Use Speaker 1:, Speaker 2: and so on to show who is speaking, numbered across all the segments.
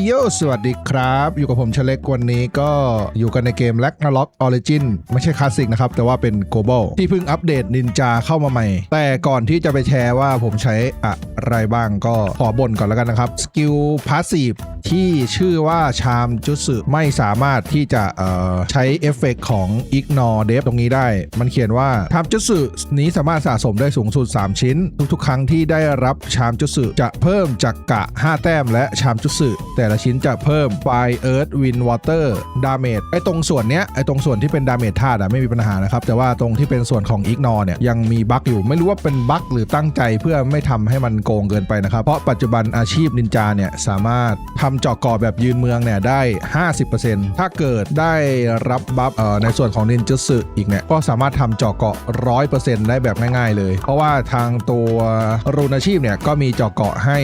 Speaker 1: โยสวัสดีครับอยู่กับผมเชเล็กวันนี้ก็อยู่กันในเกม Ragnarok Origin ไม่ใช่คลาสสิกนะครับแต่ว่าเป็น Global ที่เพิ่งอัปเดตนินจาเข้ามาใหม่แต่ก่อนที่จะไปแชร์ว่าผมใช้อะไรบ้างก็ขอบ่นก่อนแล้วกันนะครับสกิลพาสซีฟที่ชื่อว่าชามจุสึไม่สามารถที่จะใช้เอฟเฟกของ Ignore Dev ตรงนี้ได้มันเขียนว่าชามจุสึนี้สามารถสะสมได้สูงสุด3ชิ้นทุกๆครั้งที่ได้รับชามจุสึจะเพิ่มจักกะ5แต้มและชามจุสึแต่ละชิ้นจะเพิ่ม Fire Earth Wind Water Damage ไอ้ตรงส่วนเนี้ยไอ้ตรงส่วนที่เป็น Damage ธาตุไม่มีปัญหานะครับแต่ว่าตรงที่เป็นส่วนของ Ignore เนี่ยยังมีบั๊กอยู่ไม่รู้ว่าเป็นบั๊กหรือตั้งใจเพื่อไม่ทำให้มันโกงเกินไปนะครับเพราะปัจจุบันอาชีพนินจาเนี่ยสามารถทำเจาะเกาะแบบยืนเมืองเนี่ยได้ 50% ถ้าเกิดได้รับบัฟในส่วนของนินจุสึอีกเนี่ยก็สามารถทำเจาะเกาะ 100% ได้แบบง่ายๆเลยเพราะว่าทางตัวรูนอาชีพเนี่ยก็มีเจาะเกาะให้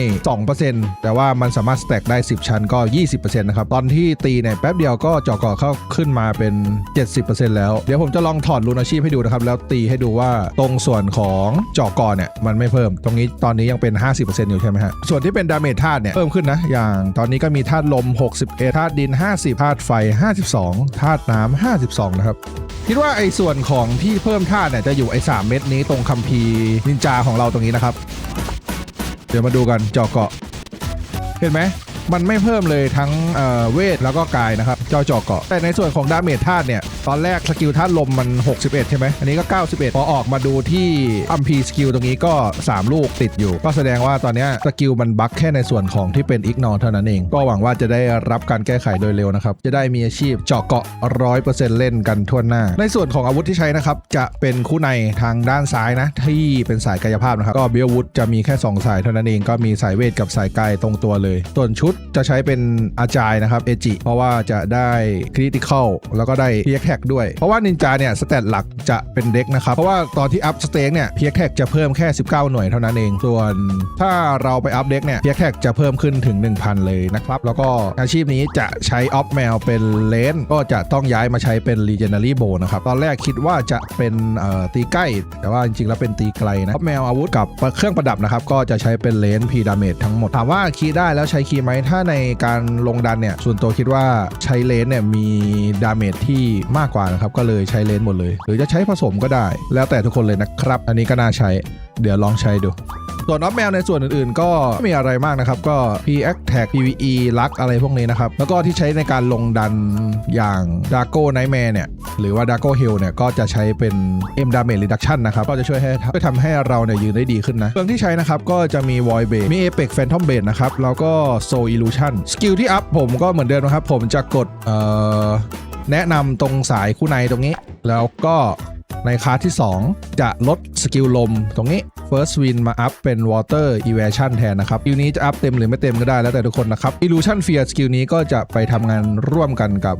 Speaker 1: 2% แต่ว่ามันสามารถสแต็กได้10ชั้นก็ 20% นะครับตอนที่ตีเนี่ยแป๊บเดียวก็เจาะเกาะเข้าขึ้นมาเป็น 70% แล้วเดี๋ยวผมจะลองถอดรูนอาชีพให้ดูนะครับแล้วตีให้ดูว่าตรงส่วนของเจาะเกาะเนี่ยมันไม่เพิ่มตรงนี้ตอนนี้ยังเป็น 50% อยู่ใช่ไหมฮะส่วนที่เป็นดาเมจธาตุเนี่ยเพิ่มขึ้นนะอย่างตอนนี้ก็มีธาตุลม61ธาตุดิน50ธาตุไฟ52ธาตุน้ำ52นะครับคิดว่าไอ้ส่วนของที่เพิ่มธาตุเนี่ยจะอยู่ไอ้3เม็ดนี้ตรงคัมภีร์นินจาของเราตรงนี้นะครับเดี๋ยวมาดูกันเจาะเกาะเห็นไหมมันไม่เพิ่มเลยทั้งเวทแล้วก็กายนะครับเจ้าเจาะเกาะแต่ในส่วนของดาเมจธาตุเนี่ยตอนแรกสกิลธาตุลมมัน61ใช่ไหมอันนี้ก็91พอออกมาดูที่คัมภีร์สกิลตรงนี้ก็3ลูกติดอยู่ก็แสดงว่าตอนนี้สกิลมันบั๊กแค่ในส่วนของที่เป็นอิกนอร์เท่านั้นเองก็หวังว่าจะได้รับการแก้ไขโดยเร็วนะครับจะได้มีอาชีพเจาะเกาะ 100% เล่นกันทั่วหน้าในส่วนของอาวุธที่ใช้นะครับจะเป็นคู่ในทางด้านซ้ายนะที่เป็นสายกายภาพนะครับก็เบียวุธจะมีแค่2สายเท่านั้นเองก็มีสายเวทกับสายกายตรงตัวเลยส่วนชุดจะใช้เป็นอาจายนะครับเอจิเพราะว่าจะได้คริติคอลแล้วก็ได้เพียกแท็กด้วยเพราะว่านินจาเนี่ยสแตทหลักจะเป็นเด็กนะครับเพราะว่าตอนที่อัพสเต็กเนี่ยเพียกแท็กจะเพิ่มแค่19หน่วยเท่านั้นเองส่วนถ้าเราไปอัพเด็กเนี่ยเพียกแท็กจะเพิ่มขึ้นถึง 1,000 เลยนะครับแล้วก็อาชีพนี้จะใช้ออฟแมวเป็นเลนก็จะต้องย้ายมาใช้เป็น Legendary Bow นะครับตอนแรกคิดว่าจะเป็นตีใกล้แต่ว่าจริงๆแล้วเป็นตีไกลนะออฟแมวอาวุธกับเครื่องประดับนะครับก็จะใช้เป็นเลนพีดาเมจทั้งหมดถามว่าคีย์ได้แล้วใช้คีย์ไหมถ้าในการลงดันเนี่ยส่วนตัวคิดว่าใช้เลนเนี่ยมีดาเมจที่มากกว่านะครับก็เลยใช้เลนหมดเลยหรือจะใช้ผสมก็ได้แล้วแต่ทุกคนเลยนะครับอันนี้ก็น่าใช้เดี๋ยวลองใช้ดูส่วนออฟแมวในส่วนอื่นๆก็ไม่มีอะไรมากนะครับก็ PX Tag PVE ลักอะไรพวกนี้นะครับแล้วก็ที่ใช้ในการลงดันอย่าง Dago Nightmare เนี่ยหรือว่า Dago Hell เนี่ยก็จะใช้เป็น M Damage Reduction นะครับก็จะช่วยทำให้เราเนี่ยยืนได้ดีขึ้นนะเครื่องที่ใช้นะครับก็จะมี Void Blade มี Apex Phantom Blade นะครับแล้วก็ Soul Illusion สกิลที่อัพผมก็เหมือนเดิมนะครับผมจะกดแนะนำตรงสายคู่ในตรงนี้แล้วก็ในคลาสที่ 2 จะลดสกิลลมตรงนี้ First Wind มาอัพเป็น Water Evasion แทนนะครับสกิลนี้จะอัพเต็มหรือไม่เต็มก็ได้แล้วแต่ทุกคนนะครับ Illusion Fear สกิลนี้ก็จะไปทำงานร่วมกันกับ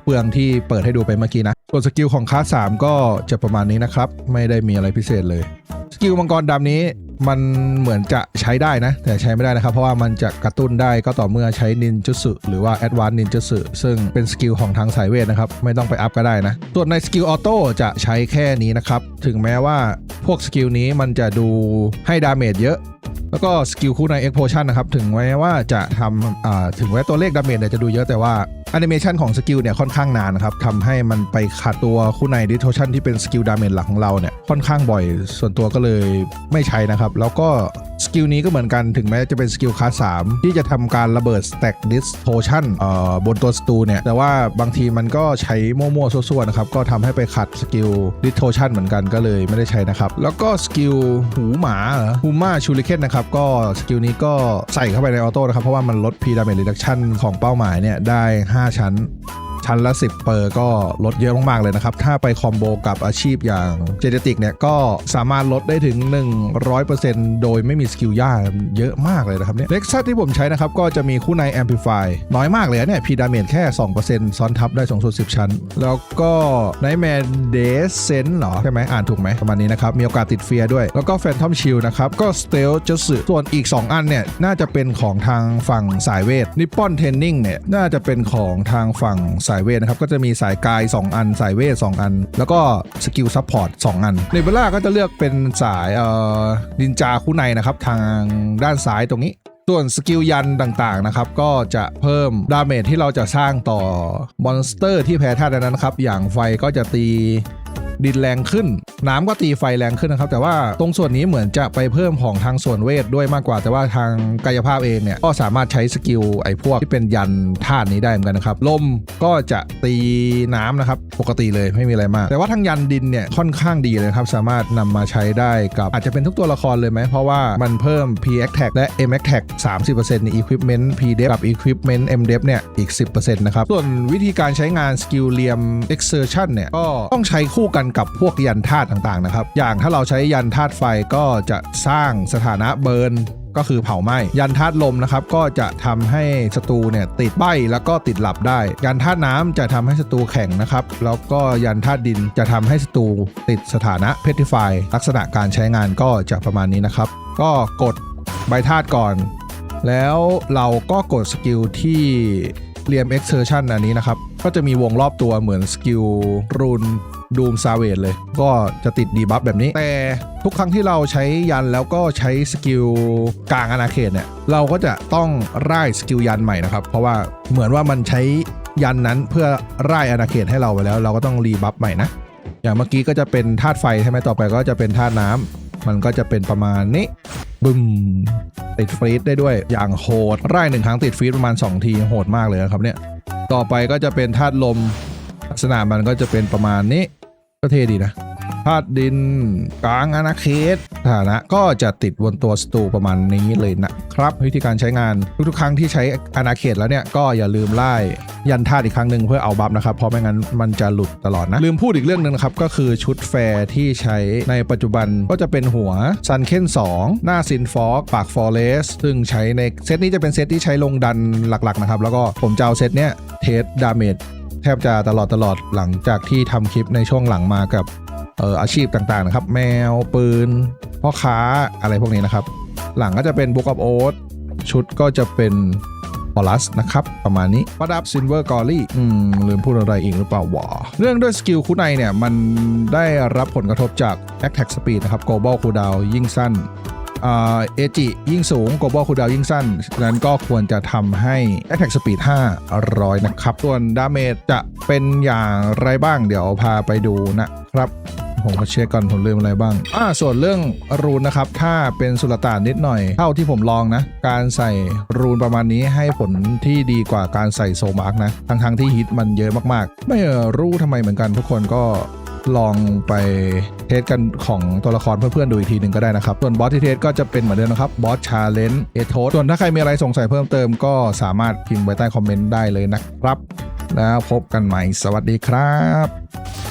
Speaker 1: เปลืองที่เปิดให้ดูไปเมื่อกี้นะส่วนสกิลของคลาส 3 ก็จะประมาณนี้นะครับไม่ได้มีอะไรพิเศษเลยสกิลมังกรดำนี้มันเหมือนจะใช้ได้นะแต่ใช้ไม่ได้นะครับเพราะว่ามันจะกระตุ้นได้ก็ต่อเมื่อใช้นินจุสึหรือว่าแอดวานซ์นินจุสึซึ่งเป็นสกิลของทางสายเวทนะครับไม่ต้องไปอัพก็ได้นะส่วนในสกิลออโต้จะใช้แค่นี้นะครับถึงแม้ว่าพวกสกิลนี้มันจะดูให้ดาเมจเยอะแล้วก็สกิลคู่ใน Explosion นะครับถึงแม้ว่าจะทำถึงแม้ตัวเลขดาเมจเนี่ยจะดูเยอะแต่ว่าแอนิเมชันของสกิลเนี่ยค่อนข้างนานนะครับทำให้มันไปขัดตัวคู่ใน Distortion ที่เป็นสกิลดาเมจหลักของเราเนี่ยค่อนข้างบ่อยส่วนตัวก็เลยไม่ใช้นะครับแล้วก็สกิลนี้ก็เหมือนกันถึงแม้จะเป็นสกิลคลาส 3ที่จะทำการระเบิด Stack Distortion บนตัวศัตรูเนี่ยแต่ว่าบางทีมันก็ใช้มั่วๆซั่วๆนะครับก็ทำให้ไปขัดสกิล Distortion เหมือนกันก็เลยไม่ได้ใช้นะครับแล้วก็สกิลหูหมาฮูม่าชูริเคนนะครับก็สกิลนี้ก็ใส่เข้าไปในออโต้นะครับเพราะว่ามันลด P Damage Reduction ของเป้าหมายเนี่ยได้5ชั้นละ10เปอร์ก็ลดเยอะมากๆเลยนะครับถ้าไปคอมโบกับอาชีพอย่างเจเนติกเนี่ยก็สามารถลดได้ถึง 100% โดยไม่มีสกิลย่าเยอะมากเลยนะครับเนี่ยเล็กซัสที่ผมใช้นะครับก็จะมีคู่ใน Amplify น้อยมากเลยเนี่ยพีดาเมจแค่ 2% ซ้อนทับได้สูงสุด10ชั้นแล้วก็ Nightmare Descent เหรอใช่ไหมอ่านถูกไหมประมาณนี้นะครับมีโอกาสติดเฟียร์ด้วยแล้วก็ Phantom Shield นะครับก็ Stealth จุสึส่วนอีก2อันเนี่ยน่าจะเป็นของทางฝั่งสายเวท Nippon Training เนี่ยน่าจะเป็นของทางฝั่งสายเวทนะครับก็จะมีสายกาย2อันสายเวท2อันแล้วก็สกิลซัพพอร์ต2อันในเบลล่าก็จะเลือกเป็นสายนินจาคู่ในนะครับทางด้านซ้ายตรงนี้ ส่วนสกิลยันต่างๆนะครับก็จะเพิ่มดาเมจที่เราจะสร้างต่อมอนสเตอร์ที่แพ้ธาตุนั้นนะครับอย่างไฟก็จะตีดินแรงขึ้นน้ำก็ตีไฟแรงขึ้นนะครับแต่ว่าตรงส่วนนี้เหมือนจะไปเพิ่มของทางส่วนเวทด้วยมากกว่าแต่ว่าทางกายภาพเองเนี่ยก็สามารถใช้สกิลไอ้พวกที่เป็นยันธาตุนี้ได้เหมือนกันนะครับลมก็จะตีน้ำนะครับปกติเลยไม่มีอะไรมากแต่ว่าทางยันดินเนี่ยค่อนข้างดีเลยครับสามารถนำมาใช้ได้กับอาจจะเป็นทุกตัวละครเลยไหมเพราะว่ามันเพิ่ม P Attack และ M Attack 30% ใน Equipment P Def กับ Equipment M Def เนี่ยอีก 10% นะครับส่วนวิธีการใช้งานสกิลเลียม Exertion เนี่ยก็ต้องใช้คู่กันกับพวกยันธาตุต่างๆนะครับอย่างถ้าเราใช้ยันธาตุไฟก็จะสร้างสถานะเบิร์นก็คือเผาไหม้ยันธาตุลมนะครับก็จะทำให้ศัตรูเนี่ยติดใบ้แล้วก็ติดหลับได้ยันธาตุน้ำจะทำให้ศัตรูแข็งนะครับแล้วก็ยันธาตุดินจะทำให้ศัตรูติดสถานะเพทริฟายลักษณะการใช้งานก็จะประมาณนี้นะครับก็กดใบธาตุก่อนแล้วเราก็กดสกิลที่เรียม Exertion อันนี้นะครับก็จะมีวงรอบตัวเหมือนสกิลรูนดูมซาเวดเลยก็จะติดดีบัฟแบบนี้แต่ทุกครั้งที่เราใช้ยันแล้วก็ใช้สกิลกลางอาณาเขตเนี่ยเราก็จะต้องร่ายสกิลยันใหม่นะครับเพราะว่าเหมือนว่ามันใช้ยันนั้นเพื่อร่ายอาณาเขตให้เราไปแล้วเราก็ต้องรีบัฟใหม่นะอย่างเมื่อกี้ก็จะเป็นธาตุไฟใช่ไหมต่อไปก็จะเป็นธาตุน้ำมันก็จะเป็นประมาณนี้บึ้มติดฟรีดได้ด้วยอย่างโหดร่าย1ครั้งติดฟรีดประมาณ2ทีโหดมากเลยครับเนี่ยต่อไปก็จะเป็นธาตุลมลักษณะมันก็จะเป็นประมาณนี้ก็เท่ดีนะธาตุดินกลางอาณาเขตฐานะก็จะติดบนตัวศัตรูประมาณนี้เลยนะครับวิธีการใช้งานทุกๆครั้งที่ใช้อาณาเขตแล้วเนี่ยก็อย่าลืมไล่ยันธาตุอีกครั้งหนึ่งเพื่อเอาบัฟนะครับเพราะไม่งั้นมันจะหลุดตลอดนะลืมพูดอีกเรื่องนึงนะครับก็คือชุดแฟร์ที่ใช้ในปัจจุบันก็จะเป็นหัวซันเคน2หน้าซินฟอกปากฟอเรสซึ่งใช้ในเซตนี้จะเป็นเซตที่ใช้ลงดันหลักๆนะครับแล้วก็ผมจะเอาเซตเนี้ยเทสดาเมจแทบจะตลอดหลังจากที่ทำคลิปในช่วงหลังมากับอาชีพต่างๆนะครับแมวปืนพ่อค้าอะไรพวกนี้นะครับหลังก็จะเป็น Book of Oath ชุดก็จะเป็นออรัสนะครับประมาณนี้ประดับ Silver Glory ลืมพูดอะไรอีกหรือเปล่าวะเรื่องด้วยสกิลคู่ในเนี่ยมันได้รับผลกระทบจาก Attack Speed นะครับ Global Cooldown ยิ่งสั้นเอจิยิ่งสูง Global Cooldown ยิ่งสั้นนั้นก็ควรจะทำให้ Attack Speed 500 นะครับส่วนดาเมจจะเป็นอย่างไรบ้างเดี๋ยวพาไปดูนะครับผมก็เช็คก่อนผมลืมอะไรบ้างส่วนเรื่องรูนนะครับถ้าเป็นสุลต่านนิดหน่อยเท่าที่ผมลองนะการใส่รูนประมาณนี้ให้ผลที่ดีกว่าการใส่โซมาร์กนะทั้งที่ฮิตมันเยอะมากๆไม่รู้ทำไมเหมือนกันทุกคนก็ลองไปเทสกันของตัวละครเพื่อนๆดูอีกทีหนึ่งก็ได้นะครับส่วนบอสที่เทสก็จะเป็นเหมือนเดิมนะครับบอสชาเลนจ์เอโทสส่วนถ้าใครมีอะไรสงสัยเพิ่มเติมก็สามารถพิมพ์ไว้ใต้คอมเมนต์ได้เลยนะครับแล้วพบกันใหม่สวัสดีครับ